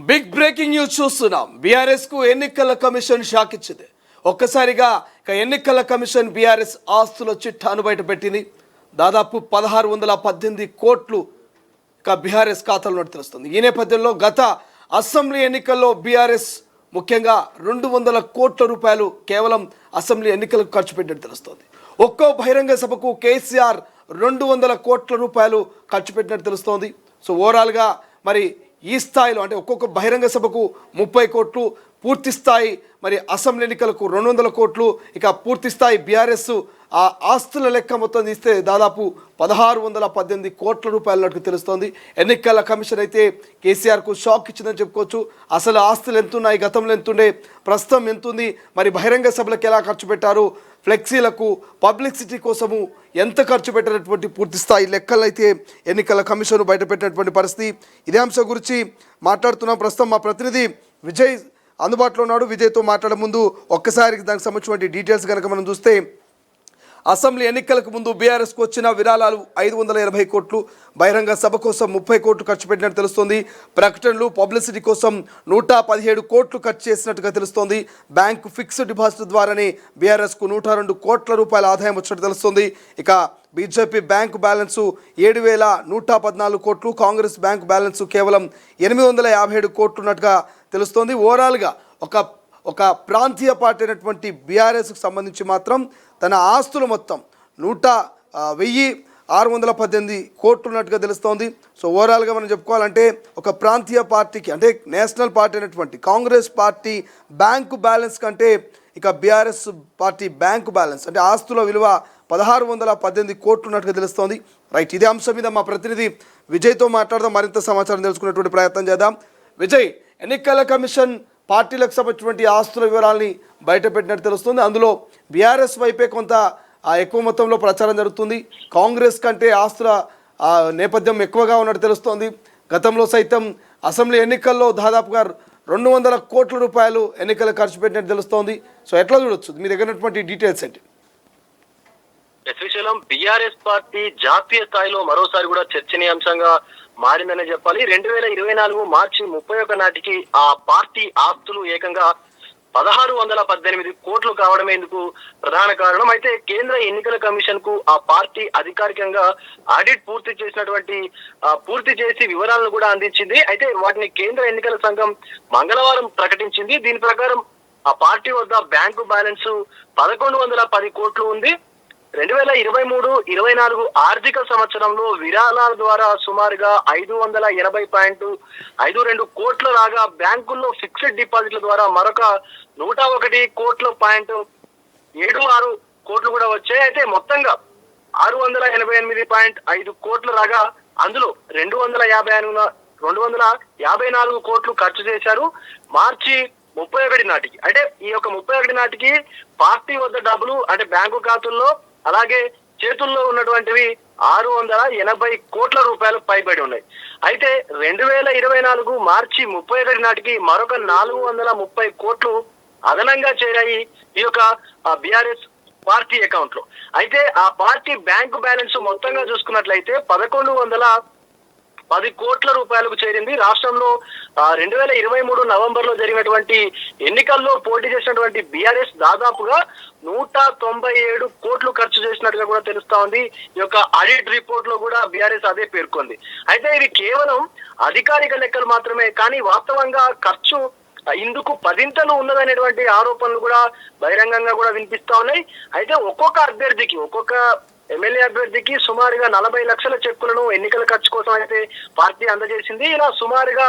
Big breaking news చూస్తున్నాం. BRS కు ఎన్నికల కమిషన్ షాక్ ఇచ్చింది. ఒక్కసారిగా ఎన్నికల కమిషన్ బీఆర్ఎస్ ఆస్తుల చిట్టాను బయటపెట్టింది. దాదాపు 1618 కోట్లు బీఆర్ఎస్ ఖాతాలో తెలుస్తుంది. ఈ నేపథ్యంలో గత అసెంబ్లీ ఎన్నికల్లో బీఆర్ఎస్ ముఖ్యంగా 200 కోట్ల రూపాయలు కేవలం అసెంబ్లీ ఎన్నికలకు ఖర్చు పెట్టినట్టు తెలుస్తుంది. ఒక్కో బహిరంగ సభకు కేసీఆర్ 200 కోట్ల రూపాయలు ఖర్చు పెట్టినట్టు తెలుస్తోంది. సో ఓవరాల్గా మరి ఈ స్థాయిలో అంటే ఒక్కొక్క బహిరంగ సభకు 30 కోట్లు, పూర్తి స్థాయి మరి అసెంబ్లీ ఎన్నికలకు 200 కోట్లు, ఇక పూర్తి స్థాయి బీఆర్ఎస్ ఆ ఆస్తుల లెక్క మొత్తం తీస్తే దాదాపు 1618 కోట్ల రూపాయలన్నట్టు తెలుస్తోంది. ఎన్నికల కమిషన్ అయితే కేసీఆర్కు షాక్ ఇచ్చిందని చెప్పుకోవచ్చు. అసలు ఆస్తులు ఎంతున్నాయి, గతంలో ఎంతుండే, ప్రస్తుతం ఎంతుంది, మరి బహిరంగ సభలకు ఎలా ఖర్చు పెట్టారు, ఫ్లెక్సీలకు పబ్లిసిటీ కోసము ఎంత ఖర్చు పెట్టినటువంటి పూర్తి స్థాయి లెక్కలు అయితే ఎన్నికల కమిషన్ బయటపెట్టినటువంటి పరిస్థితి. ఇదే అంశం గురించి మాట్లాడుతున్నాం. ప్రస్తుతం మా ప్రతినిధి విజయ్ అందుబాటులో ఉన్నాడు. విజయ్తో మాట్లాడే ముందు ఒక్కసారి దానికి సంబంధించినటువంటి డీటెయిల్స్ కనుక మనం చూస్తే, అసెంబ్లీ ఎన్నికలకు ముందు బీఆర్ఎస్కు వచ్చిన విరాళాలు 580 కోట్లు, బహిరంగ సభ కోసం 30 కోట్లు ఖర్చు పెట్టినట్టు తెలుస్తోంది. ప్రకటనలు, పబ్లిసిటీ కోసం 117 కోట్లు ఖర్చు చేసినట్టుగా తెలుస్తోంది. బ్యాంకు ఫిక్స్డ్ డిపాజిట్ ద్వారానే బీఆర్ఎస్కు 102 కోట్ల రూపాయల ఆదాయం వచ్చినట్టు తెలుస్తోంది. ఇక బీజేపీ బ్యాంకు బ్యాలెన్సు 7114 కోట్లు, కాంగ్రెస్ బ్యాంకు బ్యాలెన్సు కేవలం 857 కోట్లు ఉన్నట్టుగా తెలుస్తోంది. ఓవరాల్గా ఒక ప్రాంతీయ పార్టీ అయినటువంటి బీఆర్ఎస్కు సంబంధించి మాత్రం తన ఆస్తులు మొత్తం 1618 కోట్లు ఉన్నట్టుగా తెలుస్తోంది. సో ఓవరాల్గా మనం చెప్పుకోవాలంటే ఒక ప్రాంతీయ పార్టీకి అంటే నేషనల్ పార్టీ అయినటువంటి కాంగ్రెస్ పార్టీ బ్యాంకు బ్యాలెన్స్ కంటే ఇక బీఆర్ఎస్ పార్టీ బ్యాంకు బ్యాలెన్స్ అంటే ఆస్తుల విలువ 1618 కోట్లు ఉన్నట్టుగా తెలుస్తోంది. రైట్, ఇదే అంశం మీద మా ప్రతినిధి విజయ్తో మాట్లాడదాం, మరింత సమాచారం తెలుసుకునేటువంటి ప్రయత్నం చేద్దాం. విజయ్, ఎన్నికల కమిషన్ పార్టీలకు సంబంధించినటువంటి ఆస్తుల వివరాలని బయటపెట్టినట్టు తెలుస్తుంది. అందులో బీఆర్ఎస్ వైపే కొంత ఎక్కువ మొత్తంలో ప్రచారం జరుగుతుంది. కాంగ్రెస్ కంటే ఆస్తుల నేపథ్యం ఎక్కువగా ఉన్నట్టు తెలుస్తోంది. గతంలో సైతం అసెంబ్లీ ఎన్నికల్లో దాదాపుగా 200 కోట్ల రూపాయలు ఎన్నికలు ఖర్చు పెట్టినట్టు తెలుస్తోంది. సో ఎట్లా చూడొచ్చు, మీ దగ్గర ఉన్నటువంటి డీటెయిల్స్ ఏంటి? శ్రీశైలం, బీఆర్ఎస్ పార్టీ జాతీయ స్థాయిలో మరోసారి కూడా చర్చనీయాంశంగా మారిందనే చెప్పాలి. 2024 మార్చి 31 నాటికి ఆ పార్టీ ఆస్తులు ఏకంగా 1618 కోట్లు కావడమే ఇందుకు ప్రధాన కారణం. అయితే కేంద్ర ఎన్నికల కమిషన్ కు ఆ పార్టీ అధికారికంగా ఆడిట్ పూర్తి చేసి వివరాలను కూడా అందించింది. అయితే వాటిని కేంద్ర ఎన్నికల సంఘం మంగళవారం ప్రకటించింది. దీని ప్రకారం ఆ పార్టీ వద్ద బ్యాంకు బ్యాలెన్స్ 1110 కోట్లు ఉంది. 2023-24 ఆర్థిక సంవత్సరంలో విరాళాల ద్వారా సుమారుగా 580.52 కోట్ల రాగా బ్యాంకుల్లో ఫిక్స్డ్ డిపాజిట్ల ద్వారా మరొక 101 కోట్ల 76 కోట్లు కూడా వచ్చాయి. అయితే మొత్తంగా 688.5 కోట్లు రాగా అందులో 254 కోట్లు ఖర్చు చేశారు. మార్చి 31 నాటికి అంటే ఈ యొక్క 31 నాటికి పార్టీ వద్ద డబ్బులు అంటే బ్యాంకు ఖాతాల్లో అలాగే చేతుల్లో ఉన్నటువంటివి 680 కోట్ల రూపాయలు పైబడి ఉన్నాయి. అయితే 2024 మార్చి 31 నాటికి మరొక 430 కోట్లు అదనంగా చేరాయి ఈ యొక్క బీఆర్ఎస్ పార్టీ అకౌంట్ లో. అయితే ఆ పార్టీ బ్యాంకు బ్యాలెన్స్ మొత్తంగా చూసుకున్నట్లయితే 1110 కోట్ల రూపాయలకు చేరింది. రాష్ట్రంలో 2023 నవంబర్ లో జరిగినటువంటి ఎన్నికల్లో పోటీ చేసినటువంటి బీఆర్ఎస్ దాదాపుగా 197 కోట్లు ఖర్చు చేసినట్టుగా కూడా తెలుస్తా ఉంది. ఈ యొక్క ఆడిట్ రిపోర్ట్ లో కూడా బీఆర్ఎస్ అదే పేర్కొంది. అయితే ఇది కేవలం అధికారిక లెక్కలు మాత్రమే, కానీ వాస్తవంగా ఖర్చు ఇందుకు 10 ఉన్నదనేటువంటి ఆరోపణలు కూడా బహిరంగంగా కూడా వినిపిస్తా ఉన్నాయి. అయితే ఒక్కొక్క ఎమ్మెల్యే అభ్యర్థికి సుమారుగా 40 లక్షల చెక్కులను ఎన్నికల ఖర్చు కోసం అయితే పార్టీ అందజేసింది. ఇలా సుమారుగా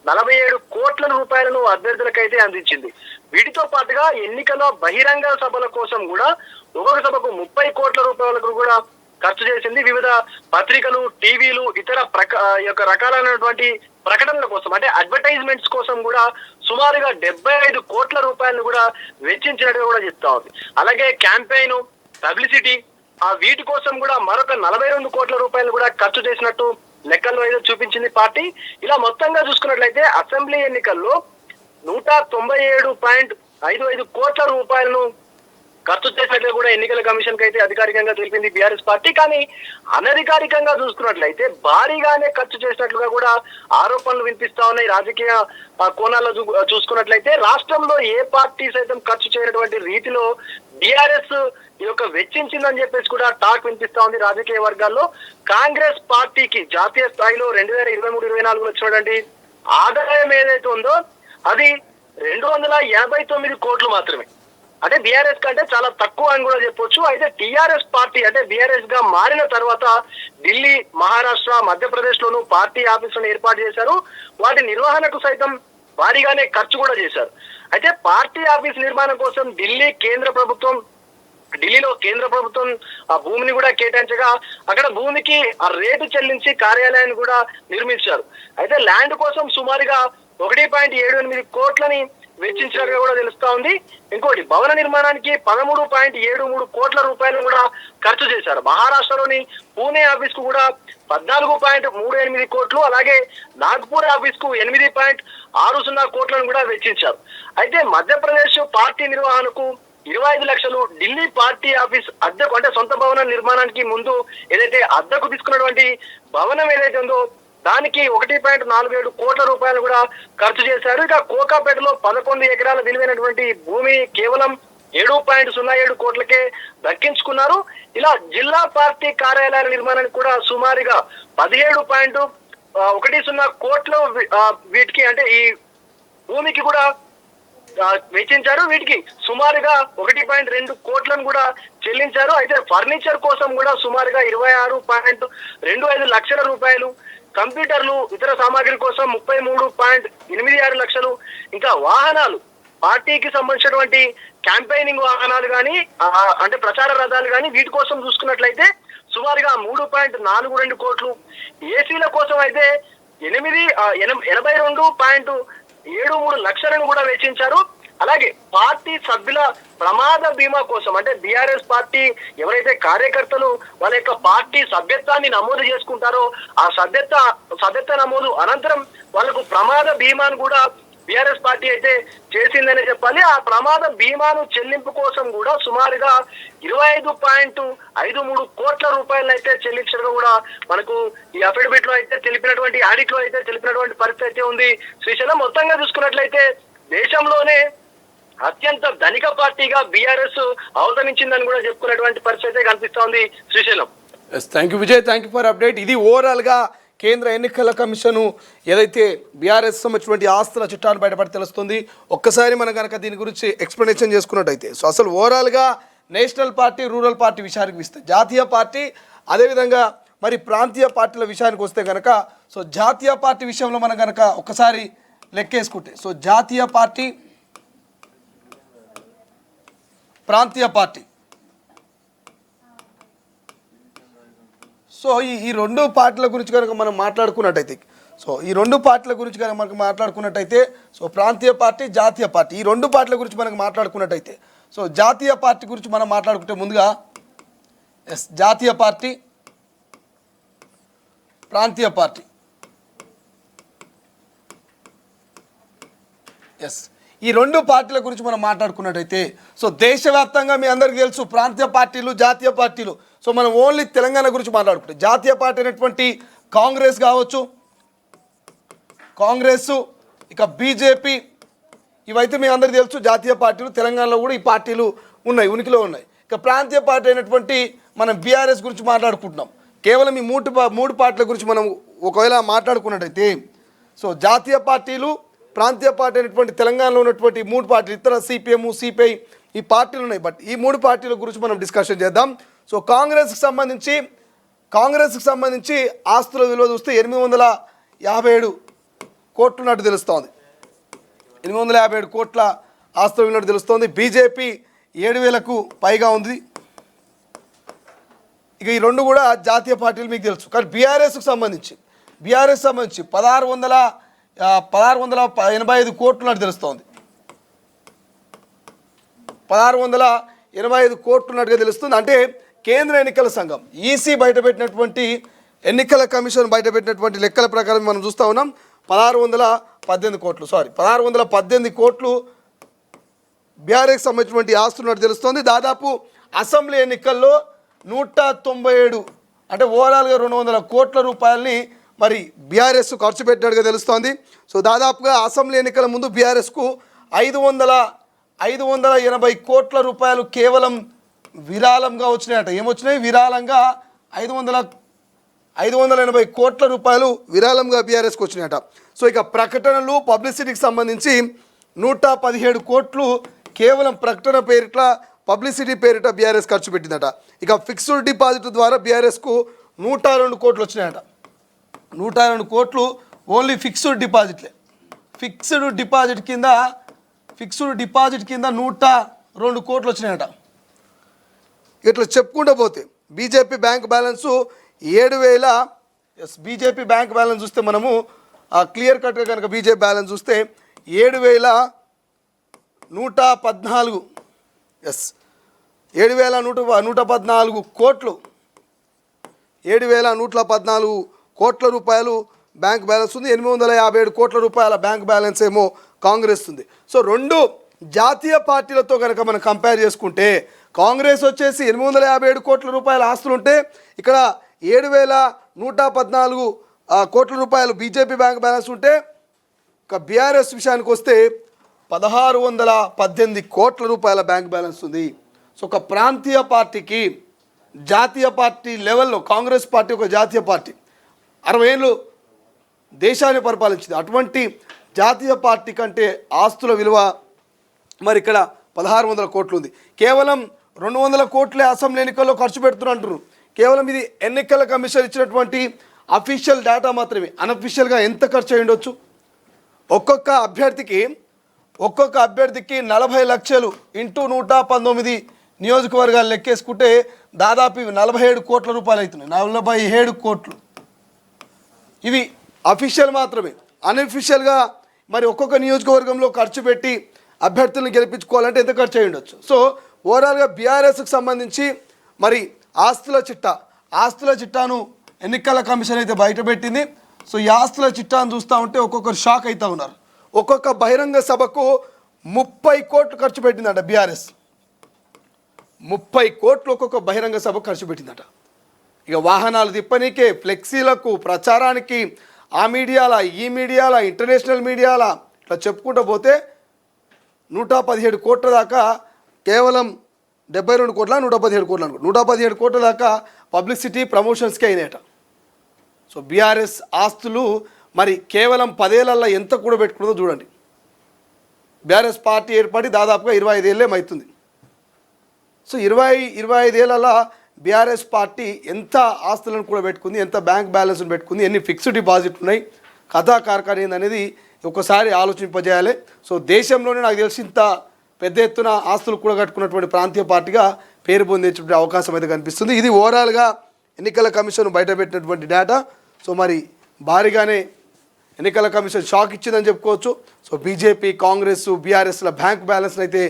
47 కోట్ల రూపాయలను అభ్యర్థులకైతే అందించింది. వీటితో పాటుగా ఎన్నికల బహిరంగ సభల కోసం కూడా ఒక్కొక్క సభకు 30 కోట్ల రూపాయలకు కూడా ఖర్చు చేసింది. వివిధ పత్రికలు, టీవీలు, ఇతర రకాలైనటువంటి ప్రకటనల కోసం అంటే అడ్వర్టైజ్మెంట్స్ కోసం కూడా సుమారుగా 75 కోట్ల రూపాయలను కూడా వెచ్చించినట్టుగా కూడా చెప్తా ఉంది. అలాగే క్యాంపెయిన్, పబ్లిసిటీ వీటి కోసం కూడా మరొక 42 కోట్ల రూపాయలు కూడా ఖర్చు చేసినట్టు లెక్కల్లో ఏదో చూపించింది పార్టీ. ఇలా మొత్తంగా చూసుకున్నట్లయితే అసెంబ్లీ ఎన్నికల్లో 197.55 కోట్ల రూపాయలను ఖర్చు చేసినట్లు కూడా ఎన్నికల కమిషన్ కి అయితే అధికారికంగా తెలిపింది బీఆర్ఎస్ పార్టీ. కానీ అనధికారికంగా చూసుకున్నట్లయితే భారీగానే ఖర్చు చేసినట్లుగా కూడా ఆరోపణలు వినిపిస్తా ఉన్నాయి. రాజకీయ కోణాల్లో చూసుకున్నట్లయితే రాష్ట్రంలో ఏ పార్టీ సైతం ఖర్చు చేయనటువంటి రీతిలో బీఆర్ఎస్ ఈ యొక్క వెచ్చించిందని చెప్పేసి కూడా టాక్ వినిపిస్తా ఉంది రాజకీయ వర్గాల్లో. కాంగ్రెస్ పార్టీకి జాతీయ స్థాయిలో 2023-24 వచ్చినటువంటి ఆదాయం ఏదైతే ఉందో అది 289 కోట్లు మాత్రమే. అంటే బీఆర్ఎస్ కంటే చాలా తక్కువ అని కూడా చెప్పొచ్చు. అయితే టీఆర్ఎస్ పార్టీ అంటే బీఆర్ఎస్ గా మారిన తర్వాత ఢిల్లీ, మహారాష్ట్ర, మధ్యప్రదేశ్ లోను పార్టీ ఆఫీసులను ఏర్పాటు చేశారు. వాటి నిర్వహణకు సైతం భారీగానే ఖర్చు కూడా చేశారు. అయితే పార్టీ ఆఫీస్ నిర్మాణం కోసం ఢిల్లీలో కేంద్ర ప్రభుత్వం ఆ భూమిని కూడా కేటాయించగా అక్కడ భూమికి ఆ రేటు చెల్లించి కార్యాలయాన్ని కూడా నిర్మించారు. అయితే ల్యాండ్ కోసం సుమారుగా 1.78 కోట్లని వెచ్చించినట్టుగా కూడా తెలుస్తా ఉంది. ఇంకోటి భవన నిర్మాణానికి 13.73 కోట్ల రూపాయలు కూడా ఖర్చు చేశారు. మహారాష్ట్రలోని పూణే ఆఫీస్ కు కూడా 14.38 కోట్లు, అలాగే నాగ్పూర్ ఆఫీస్ కు 8.60 కోట్లను కూడా వెచ్చించారు. అయితే మధ్యప్రదేశ్ పార్టీ నిర్వహణకు 25 లక్షలు, ఢిల్లీ పార్టీ ఆఫీస్ అద్దెకు అంటే సొంత భవన నిర్మాణానికి ముందు ఏదైతే అద్దెకు తీసుకున్నటువంటి భవనం ఏదైతే ఉందో దానికి 1.47 కోట్ల రూపాయలు కూడా ఖర్చు చేశారు. ఇక కోకాపేటలో 11 ఎకరాల విలువైనటువంటి భూమి కేవలం 7.07 కోట్లకే దక్కించుకున్నారు. ఇలా జిల్లా పార్టీ కార్యాలయాల నిర్మాణానికి కూడా సుమారుగా 17.10 కోట్లు వీటికి అంటే ఈ భూమికి కూడా వెచ్చించారు. వీటికి సుమారుగా 1.2 కోట్లను కూడా చెల్లించారు. అయితే ఫర్నిచర్ కోసం కూడా సుమారుగా 26.25 లక్షల రూపాయలు, కంప్యూటర్లు, ఇతర సామాగ్రి కోసం 33.86 లక్షలు, ఇంకా వాహనాలు పార్టీకి సంబంధించినటువంటి క్యాంపెయినింగ్ వాహనాలు కానీ అంటే ప్రచార రథాలు కానీ వీటి కోసం చూసుకున్నట్లయితే సుమారుగా 3.42 కోట్లు, ఏసీల కోసం అయితే 82.73 లక్షలను కూడా వెచ్చించారు. అలాగే పార్టీ సభ్యుల ప్రమాద బీమా కోసం అంటే బీఆర్ఎస్ పార్టీ ఎవరైతే కార్యకర్తలు వాళ్ళ యొక్క పార్టీ సభ్యత్వాన్ని నమోదు చేసుకుంటారో ఆ సభ్యత్వ నమోదు అనంతరం వాళ్ళకు ప్రమాద బీమాను కూడా బీఆర్ఎస్ పార్టీ అయితే చేసిందనే చెప్పాలి. ఆ ప్రమాద బీమాను చెల్లింపు కోసం కూడా సుమారుగా 25.53 కోట్ల రూపాయలు అయితే చెల్లించడం కూడా మనకు ఈ అఫిడవిట్ లో అయితే తెలిపినటువంటి ఆడిట్ లో అయితే తెలిపినటువంటి పరిస్థితి అయితే ఉంది. శ్రీశైలం మొత్తంగా చూసుకున్నట్లయితే దేశంలోనే అత్యంత ధనిక పార్టీగా బీఆర్ఎస్ అవతరించిందని కూడా చెప్పుకున్నటువంటి పరిస్థితి కనిపిస్తా ఉంది. Srisailam. Thank you Vijay, thank you for update. ఇది ఓవరాల్గా కేంద్ర ఎన్నికల కమిషన్ ఏదైతే బీఆర్ఎస్ సంబంధించినటువంటి ఆస్తుల చిట్టాను బయటపడి తెలుస్తుంది. ఒక్కసారి మనం కనుక దీని గురించి ఎక్స్ప్లెనేషన్ చేసుకున్నట్టయితే సో అసలు ఓవరాల్గా నేషనల్ పార్టీ, రూరల్ పార్టీ విషయానికి వస్తే జాతీయ పార్టీ, అదేవిధంగా మరి ప్రాంతీయ పార్టీల విషయానికి వస్తే కనుక సో జాతీయ పార్టీ విషయంలో మనం కనుక ఒక్కసారి లెక్కేసుకుంటే సో జాతీయ పార్టీ, ప్రాంతీయ పార్టీ, సో ఈ రెండు పార్టీల గురించి కనుక మనం మాట్లాడుకున్నట్టయితే సో ఈ రెండు పార్టీల గురించి కనుక మనకు మాట్లాడుకున్నట్టయితే సో ప్రాంతీయ పార్టీ, జాతీయ పార్టీ ఈ రెండు పార్టీల గురించి మనకు మాట్లాడుకున్నట్టయితే సో జాతీయ పార్టీ గురించి మనం మాట్లాడుకుంటే ముందుగా జాతీయ పార్టీ, ప్రాంతీయ పార్టీ ఈ రెండు పార్టీల గురించి మనం మాట్లాడుకున్నట్టయితే సో దేశవ్యాప్తంగా మీ అందరికీ తెలుసు ప్రాంతీయ పార్టీలు, జాతీయ పార్టీలు. సో మనం ఓన్లీ తెలంగాణ గురించి మాట్లాడుకుంటే జాతీయ పార్టీ అయినటువంటి కాంగ్రెస్ కావచ్చు, కాంగ్రెస్, ఇక బీజేపీ, ఇవైతే మీ అందరికీ తెలుసు జాతీయ పార్టీలు. తెలంగాణలో కూడా ఈ పార్టీలు ఉన్నాయి, ఉనికిలో ఉన్నాయి. ఇక ప్రాంతీయ పార్టీ అయినటువంటి మనం బీఆర్ఎస్ గురించి మాట్లాడుకుంటున్నాం. కేవలం ఈ మూడు పార్టీల గురించి మనం ఒకవేళ మాట్లాడుకున్నట్టయితే సో జాతీయ పార్టీలు, ప్రాంతీయ పార్టీ అయినటువంటి తెలంగాణలో ఉన్నటువంటి మూడు పార్టీలు, ఇతర సిపిఎం, సిపిఐ ఈ పార్టీలు ఉన్నాయి. బట్ ఈ మూడు పార్టీల గురించి మనం డిస్కషన్ చేద్దాం. సో కాంగ్రెస్కి సంబంధించి ఆస్తుల విలువ చూస్తే 857 కోట్లు ఉన్నట్టు తెలుస్తోంది. 857 కోట్ల ఆస్తుల విలువ తెలుస్తోంది. బీజేపీ 7,000కు పైగా ఉంది. ఇక ఈ రెండు కూడా జాతీయ పార్టీలు మీకు తెలుసు. కానీ బీఆర్ఎస్కి సంబంధించి 1685 కోట్లు ఉన్నట్టు తెలుస్తోంది. 1685 కోట్లు ఉన్నట్టుగా తెలుస్తుంది. అంటే కేంద్ర ఎన్నికల సంఘం ఈసీ బయటపెట్టినటువంటి ఎన్నికల కమిషన్ బయటపెట్టినటువంటి లెక్కల ప్రకారం మనం చూస్తూ ఉన్నాం 1618 కోట్లు బీఆర్ఎస్ సంబంధించినటువంటి ఆస్తులు ఉన్నట్టు తెలుస్తోంది. దాదాపు అసెంబ్లీ ఎన్నికల్లో 197 అంటే ఓవరాల్గా 200 కోట్ల రూపాయలని మరి బీఆర్ఎస్ ఖర్చు పెట్టినట్టుగా తెలుస్తోంది. సో దాదాపుగా అసెంబ్లీ ఎన్నికల ముందు బీఆర్ఎస్కు 580 కోట్ల రూపాయలు కేవలం విరాళంగా వచ్చినాయట. ఏమొచ్చినాయి? విరాళంగా 580 కోట్ల రూపాయలు విరాళంగా బీఆర్ఎస్కి వచ్చినాయట. సో ఇక ప్రకటనలు పబ్లిసిటీకి సంబంధించి 117 కోట్లు కేవలం ప్రకటన పేరిట పబ్లిసిటీ పేరిట బీఆర్ఎస్ ఖర్చు పెట్టిందట. ఇక ఫిక్స్డ్ డిపాజిట్ ద్వారా బీఆర్ఎస్కు 102 కోట్లు వచ్చినాయట. 102 కోట్లు ఓన్లీ ఫిక్స్డ్ డిపాజిట్లే. ఫిక్స్డ్ డిపాజిట్ కింద 102 కోట్లు వచ్చినాయట. ఇట్లా చెప్పుకుంటూ పోతే BJP bank balance 7,000. BJP bank balance చూస్తే మనము క్లియర్ కట్గా కనుక బీజేపీ బ్యాలెన్స్ చూస్తే 7,114 7,114 కోట్లు 7,114 కోట్ల రూపాయలు బ్యాంక్ బ్యాలెన్స్ ఉంది. 857 కోట్ల రూపాయల బ్యాంక్ బ్యాలెన్స్ ఏమో కాంగ్రెస్ ఉంది. సో రెండు జాతీయ పార్టీలతో కనుక మనం కంపేర్ చేసుకుంటే కాంగ్రెస్ వచ్చేసి 857 కోట్ల రూపాయల ఆస్తులు ఉంటే ఇక్కడ 7,114 కోట్ల రూపాయలు బీజేపీ బ్యాంక్ బ్యాలెన్స్ ఉంటే ఇక బీఆర్ఎస్ విషయానికి వస్తే 1,618 కోట్ల రూపాయల బ్యాంక్ బ్యాలెన్స్ ఉంది. సో ఒక ప్రాంతీయ పార్టీకి జాతీయ పార్టీ లెవెల్లో కాంగ్రెస్ పార్టీ ఒక జాతీయ పార్టీ 60 ఏళ్ళు దేశాన్ని పరిపాలించింది. అటువంటి జాతీయ పార్టీ కంటే ఆస్తుల విలువ మరి ఇక్కడ 1,600 కోట్లు ఉంది. కేవలం 200 కోట్లే అసెంబ్లీ ఎన్నికల్లో ఖర్చు పెడుతున్నారు. కేవలం ఇది ఎన్నికల కమిషన్ ఇచ్చినటువంటి అఫీషియల్ డేటా మాత్రమే. అన్అఫీషియల్గా ఎంత ఖర్చు అయి ఉండొచ్చు? ఒక్కొక్క అభ్యర్థికి 40 లక్షలు ఇంటూ 119 నియోజకవర్గాలు లెక్కేసుకుంటే దాదాపు 47 కోట్ల రూపాయలు అవుతున్నాయి. 47 కోట్లు. ఇవి అఫీషియల్ మాత్రమే. అన్అఫీషియల్గా మరి ఒక్కొక్క నియోజకవర్గంలో ఖర్చు పెట్టి అభ్యర్థులను గెలిపించుకోవాలంటే ఎంత ఖర్చు అయి ఉండొచ్చు? సో ఓవరాల్గా బీఆర్ఎస్కి సంబంధించి మరి ఆస్తుల చిట్టాను ఎన్నికల కమిషన్ అయితే బయటపెట్టింది. సో ఈ ఆస్తుల చిట్టాను చూస్తూ ఉంటే ఒక్కొక్కరు షాక్ అవుతూ ఉన్నారు. ఒక్కొక్క బహిరంగ సభకు 30 కోట్లు ఖర్చు పెట్టిందట బీఆర్ఎస్. 30 కోట్లు ఒక్కొక్క బహిరంగ సభకు ఖర్చు పెట్టిందట. ఇక వాహనాలు తిప్పనీకే, ఫ్లెక్సీలకు, ప్రచారానికి, ఆ మీడియాల, ఈ మీడియాల, ఇంటర్నేషనల్ మీడియాల ఇట్లా చెప్పుకుంటూ పోతే 117 కోట్ల దాకా కేవలం 72 కోట్ల 117 కోట్లు అనుకో 117 కోట్ల దాకా పబ్లిసిటీ ప్రమోషన్స్కే అయినాయట. సో బీఆర్ఎస్ ఆస్తులు మరి కేవలం 10 ఏళ్లలో ఎంత కూడా పెట్టుకున్నదో చూడండి. బీఆర్ఎస్ పార్టీ ఏర్పడి దాదాపుగా 25 ఏళ్ళే అవుతుంది. సో 25 ఏళ్ళలో బీఆర్ఎస్ పార్టీ ఎంత ఆస్తులను కూడా పెట్టుకుంది, ఎంత బ్యాంక్ బ్యాలెన్స్ను పెట్టుకుంది, ఎన్ని ఫిక్స్డ్ డిపాజిట్ ఉన్నాయి, కథా కార్ఖాన అనేది ఒకసారి ఆలోచింపజేయాలి. సో దేశంలోనే నాకు తెలిసి ఇంత పెద్ద ఎత్తున ఆస్తులు కూడా కట్టుకున్నటువంటి ప్రాంతీయ పార్టీగా పేరు పొందేటువంటి అవకాశం అయితే కనిపిస్తుంది. ఇది ఓవరాల్గా ఎన్నికల కమిషన్ బయటపెట్టినటువంటి డేటా. సో మరి భారీగానే ఎన్నికల కమిషన్ షాక్ ఇచ్చిందని చెప్పుకోవచ్చు. సో బీజేపీ, కాంగ్రెస్, బీఆర్ఎస్ల బ్యాంక్ బ్యాలెన్స్ అయితే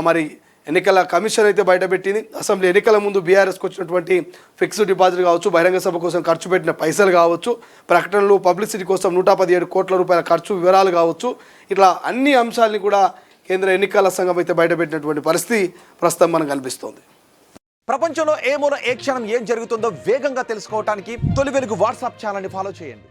మరి ఎన్నికల కమిషన్ అయితే బయటపెట్టింది. అసెంబ్లీ ఎన్నికల ముందు బీఆర్ఎస్కి వచ్చినటువంటి ఫిక్స్డ్ డిపాజిట్ కావచ్చు, బహిరంగ సభ కోసం ఖర్చు పెట్టిన పైసలు కావచ్చు, ప్రకటనలు పబ్లిసిటీ కోసం 117 కోట్ల రూపాయల ఖర్చు వివరాలు కావచ్చు, ఇట్లా అన్ని అంశాలని కూడా కేంద్ర ఎన్నికల సంఘం అయితే బయటపెట్టినటువంటి పరిస్థితి ప్రస్తుతం మనకు కనిపిస్తోంది. ప్రపంచంలో ఏ మూల ఏ క్షణం ఏం జరుగుతుందో వేగంగా తెలుసుకోవడానికి తొలి వెలుగు వాట్సాప్ ఛానల్ని ఫాలో చేయండి.